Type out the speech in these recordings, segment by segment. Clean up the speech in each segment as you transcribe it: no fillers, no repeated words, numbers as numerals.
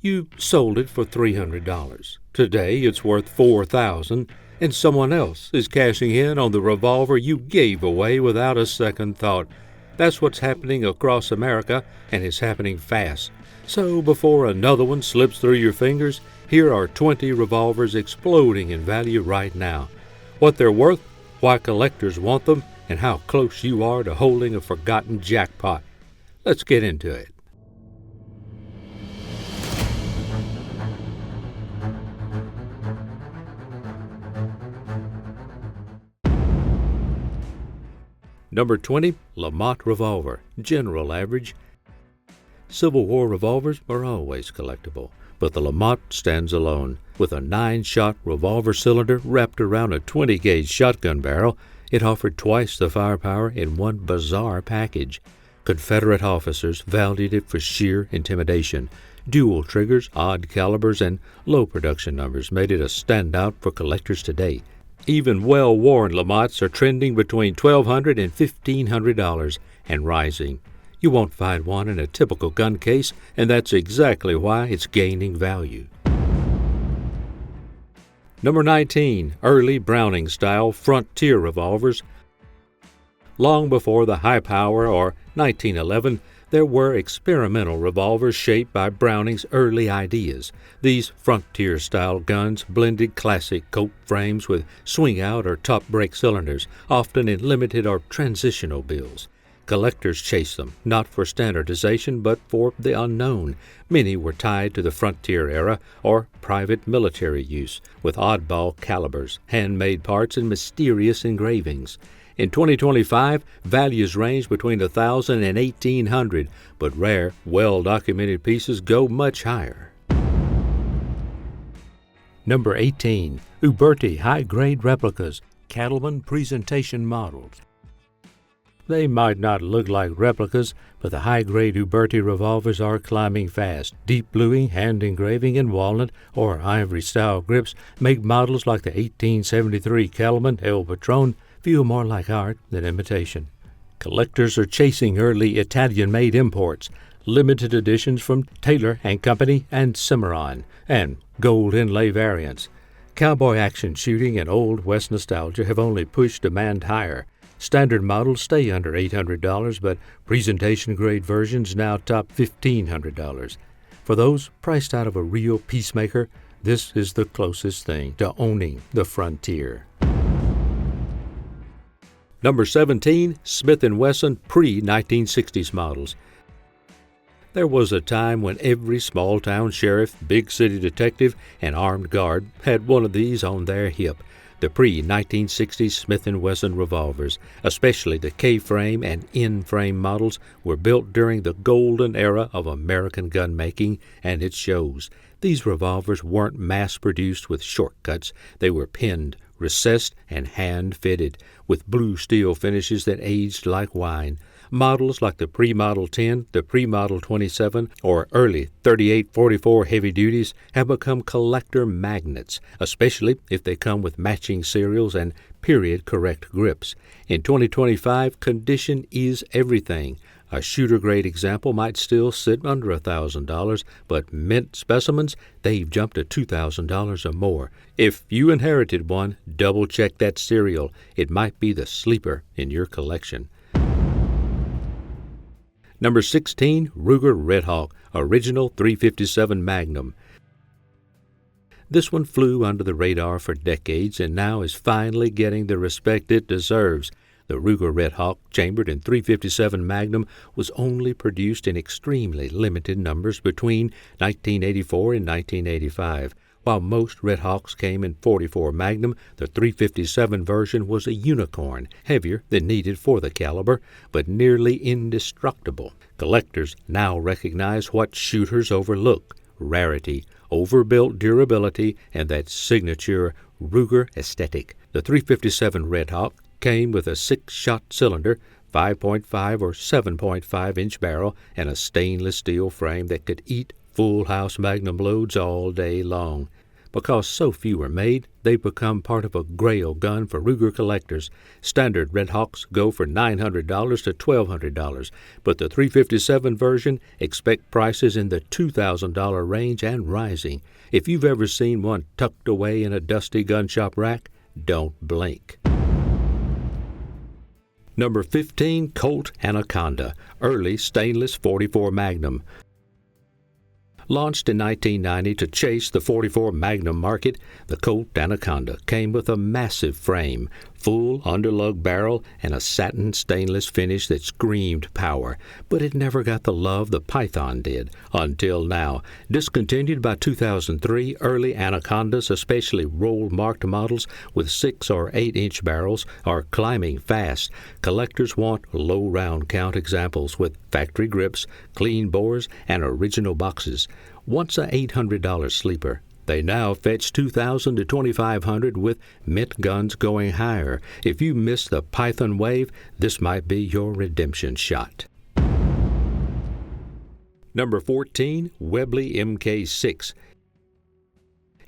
You sold it for $300. Today it's worth $4,000, and someone else is cashing in on the revolver you gave away without a second thought. That's what's happening across America, and it's happening fast. So before another one slips through your fingers, here are 20 revolvers exploding in value right now. What they're worth, why collectors want them, and how close you are to holding a forgotten jackpot. Let's get into it. Number 20, Lamont Revolver, General Average. Civil War revolvers are always collectible, but the Lamont stands alone. With a 9-shot revolver cylinder wrapped around a 20-gauge shotgun barrel, it offered twice the firepower in one bizarre package. Confederate officers valued it for sheer intimidation. Dual triggers, odd calibers, and low production numbers made it a standout for collectors today. Even well-worn Lamonts are trending between $1,200 and $1,500 and rising. You won't find one in a typical gun case, and that's exactly why it's gaining value. Number 19, early Browning-style Frontier revolvers. Long before the high power or 1911, there were experimental revolvers shaped by Browning's early ideas. These Frontier-style guns blended classic Colt frames with swing-out or top-break cylinders, often in limited or transitional builds. Collectors chased them, not for standardization, but for the unknown. Many were tied to the Frontier era or private military use, with oddball calibers, handmade parts, and mysterious engravings. In 2025, values range between $1,000 and $1,800, but rare, well-documented pieces go much higher. Number 18, Uberti high-grade replicas, cattleman presentation models. They might not look like replicas, but the high-grade Uberti revolvers are climbing fast. Deep bluing, hand engraving, and walnut or ivory-style grips make models like the 1873 Cattleman El Patron feel more like art than imitation. Collectors are chasing early Italian-made imports, limited editions from Taylor & Company and Cimarron, and gold inlay variants. Cowboy action shooting and Old West nostalgia have only pushed demand higher. Standard models stay under $800, but presentation-grade versions now top $1,500. For those priced out of a real peacemaker, this is the closest thing to owning the Frontier. Number 17, Smith & Wesson pre-1960s models. There was a time when every small-town sheriff, big city detective, and armed guard had one of these on their hip. The pre-1960s Smith & Wesson revolvers, especially the K-frame and N-frame models, were built during the golden era of American gun-making, and it shows. These revolvers weren't mass-produced with shortcuts. They were pinned, recessed, and hand-fitted, with blue steel finishes that aged like wine. Models like the pre-Model 10, the pre-Model 27, or early 38-44 heavy duties have become collector magnets, especially if they come with matching serials and period-correct grips. In 2025, condition is everything. A shooter-grade example might still sit under $1,000, but mint specimens, they've jumped to $2,000 or more. If you inherited one, double-check that serial. It might be the sleeper in your collection. Number 16, Ruger Red Hawk, original .357 Magnum. This one flew under the radar for decades and now is finally getting the respect it deserves. The Ruger Red Hawk, chambered in .357 Magnum, was only produced in extremely limited numbers between 1984 and 1985. While most Red Hawks came in .44 Magnum, the .357 version was a unicorn, heavier than needed for the caliber, but nearly indestructible. Collectors now recognize what shooters overlook: rarity, overbuilt durability, and that signature Ruger aesthetic. The .357 Red Hawk came with a 6-shot cylinder, 5.5 or 7.5-inch barrel, and a stainless steel frame that could eat full-house Magnum loads all day long. Because so few are made, they've become part of a grail gun for Ruger collectors. Standard Red Hawks go for $900 to $1,200, but the .357 version expect prices in the $2,000 range and rising. If you've ever seen one tucked away in a dusty gun shop rack, don't blink. Number 15, Colt Anaconda, early stainless .44 Magnum. Launched in 1990 to chase the .44 Magnum market, the Colt Anaconda came with a massive frame, full underlug barrel, and a satin stainless finish that screamed power, but it never got the love the Python did, until now. Discontinued by 2003, early Anacondas, especially roll-marked models with 6 or 8-inch barrels, are climbing fast. Collectors want low round count examples with factory grips, clean bores, and original boxes. Once a $800 sleeper, they now fetch $2,000 to $2,500 with mint guns going higher. If you missed the Python wave, this might be your redemption shot. Number 14, Webley MK6.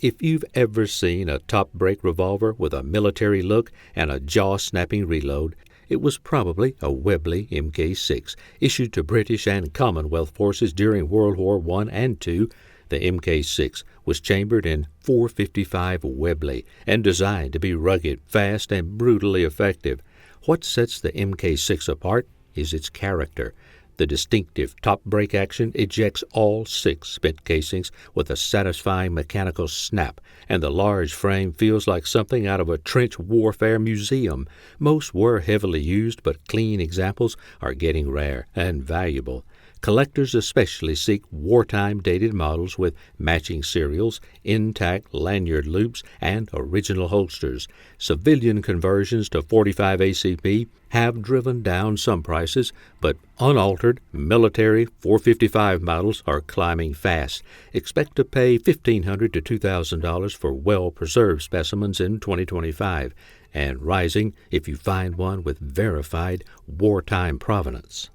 If you've ever seen a top-break revolver with a military look and a jaw-snapping reload, it was probably a Webley MK6, issued to British and Commonwealth forces during World War I and II. The MK6 was chambered in .455 Webley and designed to be rugged, fast, and brutally effective. What sets the MK6 apart is its character. The distinctive top-break action ejects all 6 spent casings with a satisfying mechanical snap, and the large frame feels like something out of a trench warfare museum. Most were heavily used, but clean examples are getting rare and valuable. Collectors especially seek wartime-dated models with matching serials, intact lanyard loops, and original holsters. Civilian conversions to .45 ACP have driven down some prices, but unaltered military .455 models are climbing fast. Expect to pay $1,500 to $2,000 for well-preserved specimens in 2025, and rising if you find one with verified wartime provenance.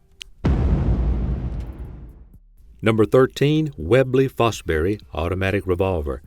Number 13, Webley Fosbury Automatic Revolver.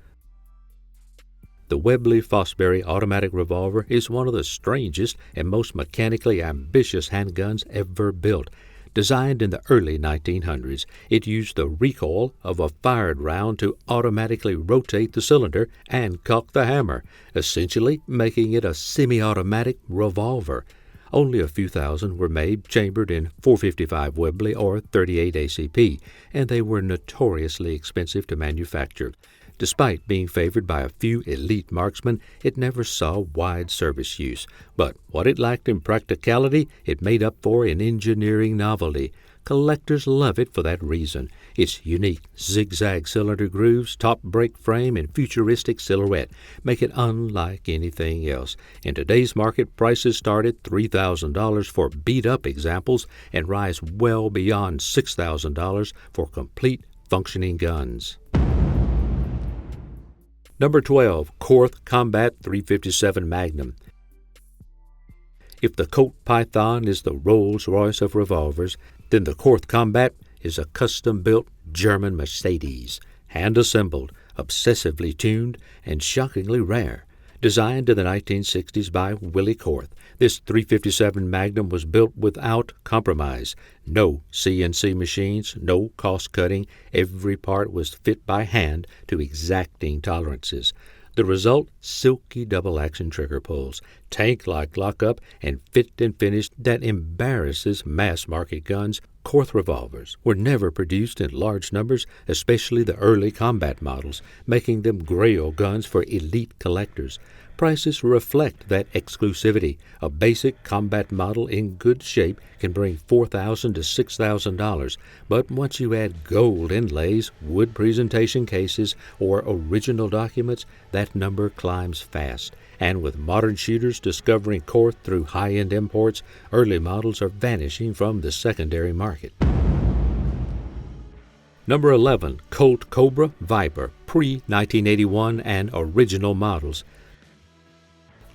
The Webley Fosbury Automatic Revolver is one of the strangest and most mechanically ambitious handguns ever built. Designed in the early 1900s, it used the recoil of a fired round to automatically rotate the cylinder and cock the hammer, essentially making it a semi-automatic revolver. Only a few thousand were made, chambered in .455 Webley or .38 ACP, and they were notoriously expensive to manufacture. Despite being favored by a few elite marksmen, it never saw wide service use. But what it lacked in practicality, it made up for in engineering novelty. Collectors love it for that reason. Its unique zigzag cylinder grooves, top break frame, and futuristic silhouette make it unlike anything else. In today's market, prices start at $3,000 for beat-up examples and rise well beyond $6,000 for complete functioning guns. Number 12, Korth Combat .357 Magnum. If the Colt Python is the Rolls-Royce of revolvers, then the Korth Combat is a custom-built German Mercedes, hand-assembled, obsessively tuned, and shockingly rare. Designed in the 1960s by Willie Korth, this .357 Magnum was built without compromise. No CNC machines, no cost-cutting. Every part was fit by hand to exacting tolerances. The result, silky double-action trigger pulls, tank-like lockup, and fit and finish that embarrasses mass-market guns. Korth revolvers were never produced in large numbers, especially the early combat models, making them grail guns for elite collectors. Prices reflect that exclusivity. A basic combat model in good shape can bring $4,000 to $6,000, but once you add gold inlays, wood presentation cases, or original documents, that number climbs fast. And with modern shooters discovering Korth through high-end imports, early models are vanishing from the secondary market. Number 11, Colt Cobra Viper, pre-1981 and original models.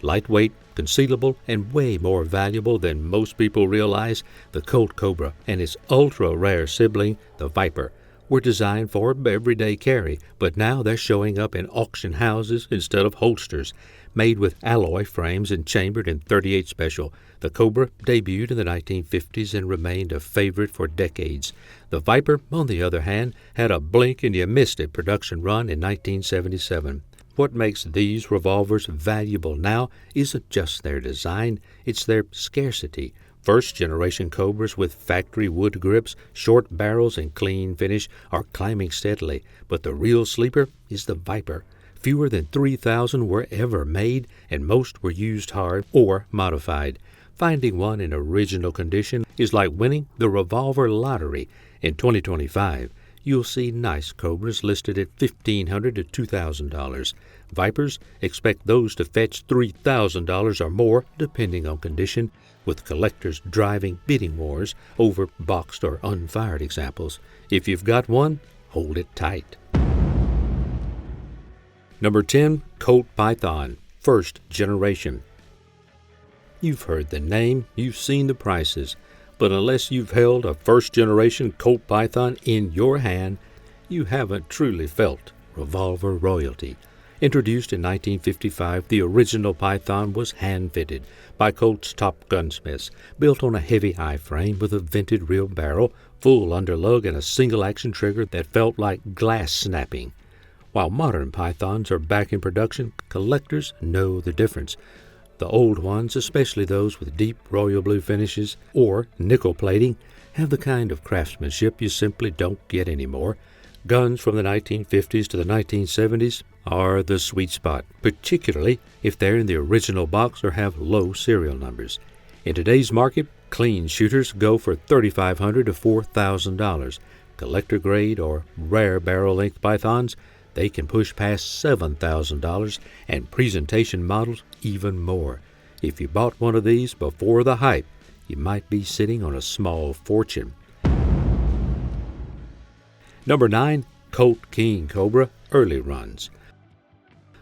Lightweight, concealable, and way more valuable than most people realize, the Colt Cobra and its ultra-rare sibling, the Viper, were designed for everyday carry, but now they're showing up in auction houses instead of holsters. Made with alloy frames and chambered in .38 Special, the Cobra debuted in the 1950s and remained a favorite for decades. The Viper, on the other hand, had a blink-and-you-missed-it production run in 1977. What makes these revolvers valuable now isn't just their design, it's their scarcity. First-generation Cobras with factory wood grips, short barrels, and clean finish are climbing steadily, but the real sleeper is the Viper. Fewer than 3,000 were ever made, and most were used hard or modified. Finding one in original condition is like winning the revolver lottery. In 2025, you'll see nice Cobras listed at $1,500 to $2,000. Vipers, expect those to fetch $3,000 or more, depending on condition, with collectors driving bidding wars over boxed or unfired examples. If you've got one, hold it tight. Number 10, Colt Python, first generation. You've heard the name, you've seen the prices, but unless you've held a first-generation Colt Python in your hand, you haven't truly felt revolver royalty. Introduced in 1955, the original Python was hand-fitted by Colt's top gunsmiths, built on a heavy I-frame with a vented rear barrel, full underlug, and a single-action trigger that felt like glass snapping. While modern Pythons are back in production, collectors know the difference. The old ones, especially those with deep royal blue finishes or nickel plating, have the kind of craftsmanship you simply don't get anymore. Guns from the 1950s to the 1970s are the sweet spot, particularly if they're in the original box or have low serial numbers. In today's market, clean shooters go for $3,500 to $4,000. Collector grade or rare barrel-length Pythons, they can push past $7,000, and presentation models even more. If you bought one of these before the hype, you might be sitting on a small fortune. Number 9, Colt King Cobra, early runs.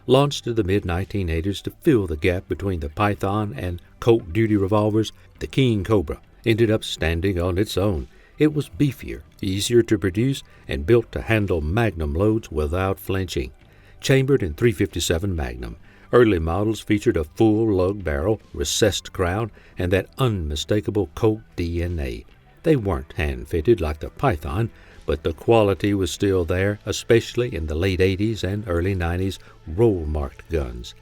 Launched in the mid-1980s to fill the gap between the Python and Colt duty revolvers, the King Cobra ended up standing on its own. It was beefier, easier to produce, and built to handle magnum loads without flinching. Chambered in .357 Magnum, early models featured a full lug barrel, recessed crown, and that unmistakable Colt DNA. They weren't hand-fitted like the Python, but the quality was still there, especially in the late 80s and early 90s roll-marked guns.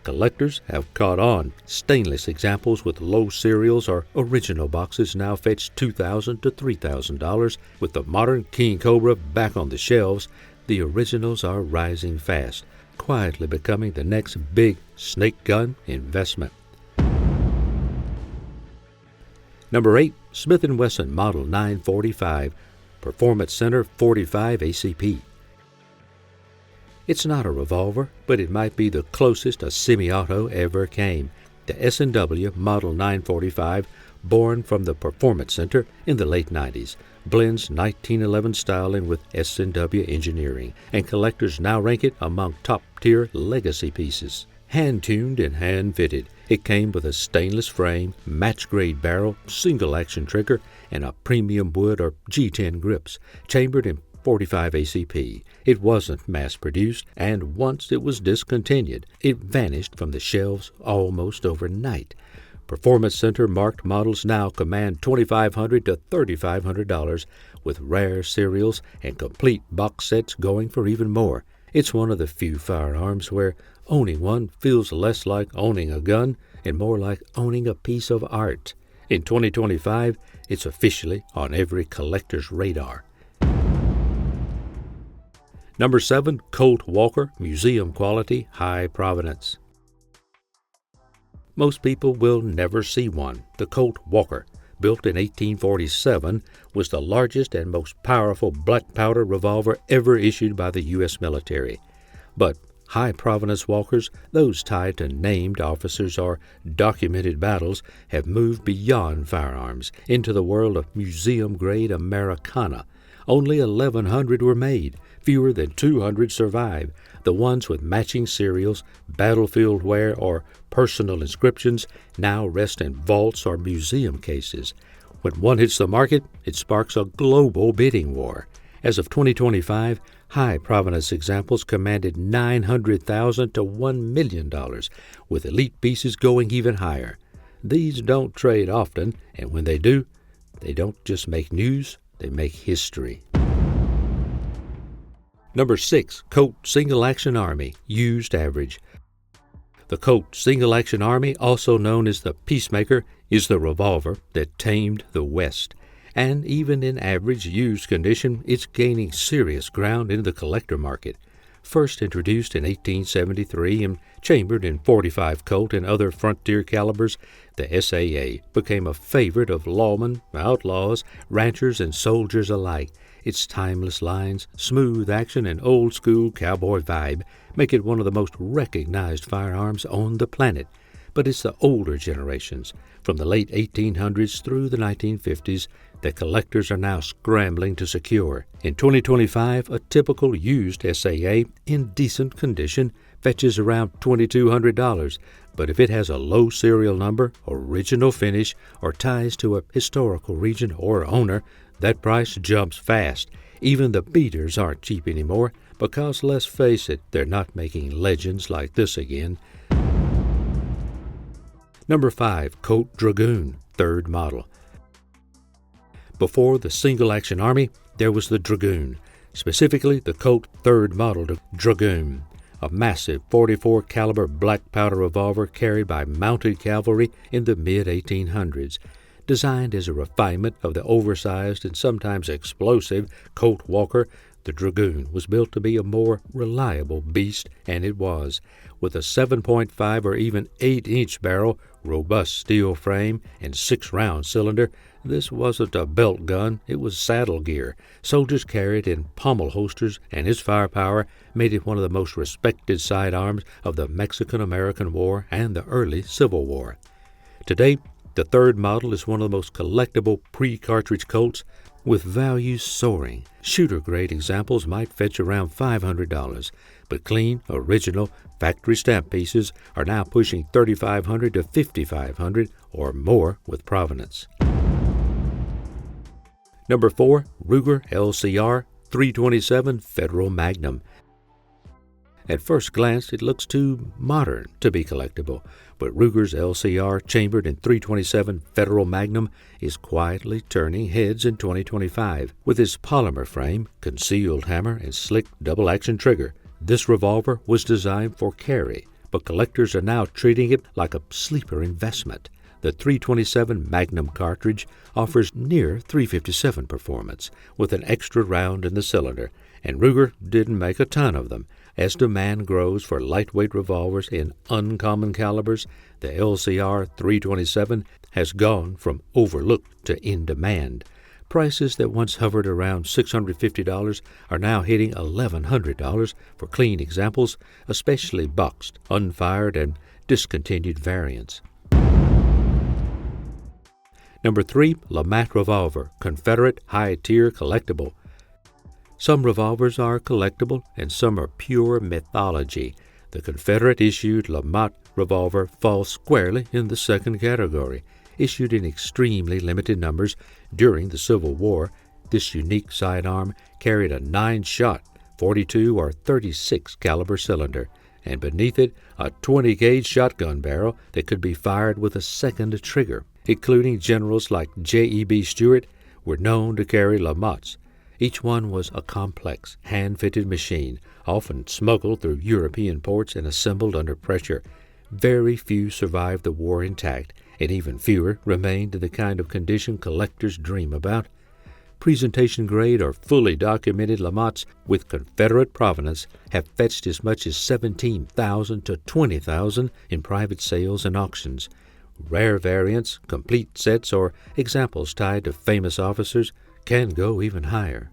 Collectors have caught on. Stainless examples with low serials or original boxes now fetch $2,000 to $3,000. With the modern King Cobra back on the shelves, the originals are rising fast, quietly becoming the next big snake gun investment. Number 8, Smith & Wesson Model 945, Performance Center 45 ACP. It's not a revolver, but it might be the closest a semi-auto ever came. The S&W Model 945, born from the Performance Center in the late 90s, blends 1911 styling with S&W engineering, and collectors now rank it among top-tier legacy pieces. Hand-tuned and hand-fitted, it came with a stainless frame, match-grade barrel, single-action trigger, and a premium wood or G10 grips, chambered in 45 ACP. It wasn't mass-produced, and once it was discontinued, it vanished from the shelves almost overnight. Performance Center marked models now command $2,500 to $3,500, with rare serials and complete box sets going for even more. It's one of the few firearms where owning one feels less like owning a gun and more like owning a piece of art. In 2025, it's officially on every collector's radar. Number 7, Colt Walker, museum quality, high provenance. Most people will never see one. The Colt Walker, built in 1847, was the largest and most powerful black powder revolver ever issued by the U.S. military. But high provenance Walkers, those tied to named officers or documented battles, have moved beyond firearms into the world of museum-grade Americana. Only 1,100 were made. Fewer than 200 survive. The ones with matching serials, battlefield wear, or personal inscriptions now rest in vaults or museum cases. When one hits the market, it sparks a global bidding war. As of 2025, high provenance examples commanded $900,000 to $1 million, with elite pieces going even higher. These don't trade often, and when they do, they don't just make news, they make history. Number 6, Colt Single Action Army, used average. The Colt Single Action Army, also known as the Peacemaker, is the revolver that tamed the West. And even in average used condition, it's gaining serious ground in the collector market. First introduced in 1873 and chambered in .45 Colt and other frontier calibers, the SAA became a favorite of lawmen, outlaws, ranchers, and soldiers alike. Its timeless lines, smooth action, and old-school cowboy vibe make it one of the most recognized firearms on the planet. But it's the older generations, from the late 1800s through the 1950s, that collectors are now scrambling to secure. In 2025, a typical used SAA in decent condition fetches around $2,200, but if it has a low serial number, original finish, or ties to a historical region or owner, that price jumps fast. Even the beaters aren't cheap anymore because, let's face it, they're not making legends like this again. Number 5, Colt Dragoon, third model. Before the Single Action Army, there was the Dragoon, specifically the Colt third model Dragoon, a massive .44 caliber black powder revolver carried by mounted cavalry in the mid-1800s. Designed as a refinement of the oversized and sometimes explosive Colt Walker, the Dragoon was built to be a more reliable beast, and it was. With a 7.5 or even 8-inch barrel, robust steel frame, and 6-round cylinder, this wasn't a belt gun, it was saddle gear. Soldiers carried in pommel holsters, and its firepower made it one of the most respected sidearms of the Mexican-American War and the early Civil War. Today, the third model is one of the most collectible pre-cartridge Colts, with values soaring. Shooter-grade examples might fetch around $500, but clean, original, factory stamp pieces are now pushing $3,500 to $5,500 or more with provenance. Number 4, Ruger LCR 327 Federal Magnum. At first glance, it looks too modern to be collectible, but Ruger's LCR, chambered in .327 Federal Magnum, is quietly turning heads in 2025. With its polymer frame, concealed hammer, and slick double-action trigger, this revolver was designed for carry, but collectors are now treating it like a sleeper investment. The .327 Magnum cartridge offers near .357 performance, with an extra round in the cylinder, and Ruger didn't make a ton of them. As demand grows for lightweight revolvers in uncommon calibers, the LCR 327 has gone from overlooked to in demand. Prices that once hovered around $650 are now hitting $1,100 for clean examples, especially boxed, unfired, and discontinued variants. Number 3, LeMat Revolver, Confederate High-Tier Collectible. Some revolvers are collectible and some are pure mythology. The Confederate-issued LeMat revolver falls squarely in the second category. Issued in extremely limited numbers during the Civil War, this unique sidearm carried a 9-shot, 42 or 36 caliber cylinder, and beneath it a 20-gauge shotgun barrel that could be fired with a second trigger. Including generals like J.E.B. Stuart, were known to carry LeMats. Each one was a complex, hand-fitted machine, often smuggled through European ports and assembled under pressure. Very few survived the war intact, and even fewer remained in the kind of condition collectors dream about. Presentation-grade or fully documented LeMats with Confederate provenance have fetched as much as $17,000 to $20,000 in private sales and auctions. Rare variants, complete sets, or examples tied to famous officers can go even higher.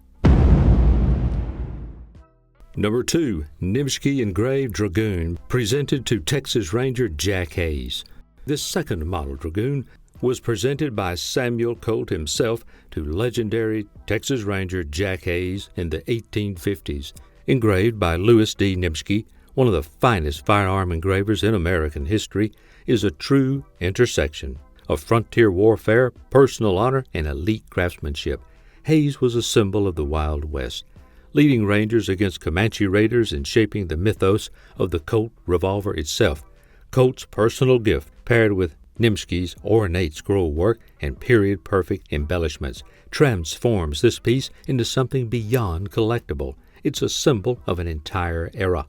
Number 2, Nimschke Engraved Dragoon, presented to Texas Ranger Jack Hayes. This second model Dragoon was presented by Samuel Colt himself to legendary Texas Ranger Jack Hayes in the 1850s. Engraved by Louis D. Nimschke, one of the finest firearm engravers in American history, is a true intersection of frontier warfare, personal honor, and elite craftsmanship. Hayes was a symbol of the Wild West, leading Rangers against Comanche Raiders and shaping the mythos of the Colt revolver itself. Colt's personal gift, paired with Nimsky's ornate scroll work and period-perfect embellishments, transforms this piece into something beyond collectible. It's a symbol of an entire era.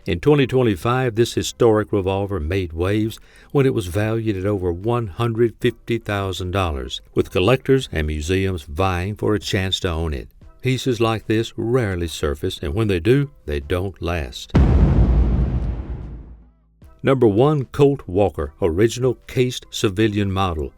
In 2025, this historic revolver made waves when it was valued at over $150,000, with collectors and museums vying for a chance to own it. Pieces like this rarely surface, and when they do, they don't last. Number 1. Colt Walker, original cased civilian model.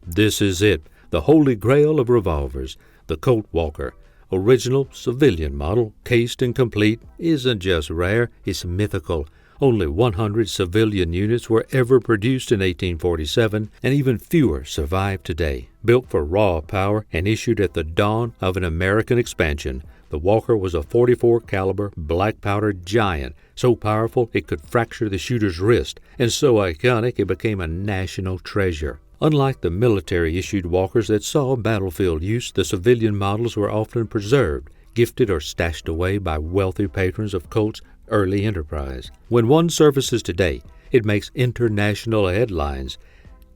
This is it, the holy grail of revolvers. The Colt Walker, original civilian model, cased and complete, isn't just rare, it's mythical. Only 100 civilian units were ever produced in 1847, and even fewer survive today. Built for raw power and issued at the dawn of an American expansion, the Walker was a .44 caliber black powder giant, so powerful it could fracture the shooter's wrist, and so iconic it became a national treasure. Unlike the military-issued Walkers that saw battlefield use, the civilian models were often preserved, gifted, or stashed away by wealthy patrons of Colt's early enterprise. When one surfaces today, it makes international headlines.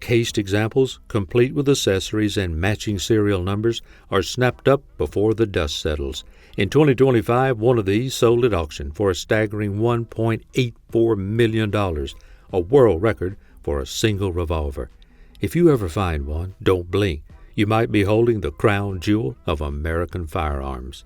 Cased examples, complete with accessories and matching serial numbers, are snapped up before the dust settles. In 2025, one of these sold at auction for a staggering $1.84 million, a world record for a single revolver. If you ever find one, don't blink. You might be holding the crown jewel of American firearms.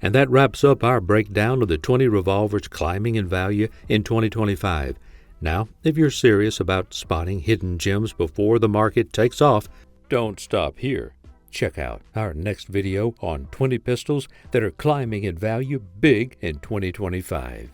And that wraps up our breakdown of the 20 revolvers climbing in value in 2025. Now, if you're serious about spotting hidden gems before the market takes off, don't stop here. Check out our next video on 20 pistols that are climbing in value big in 2025.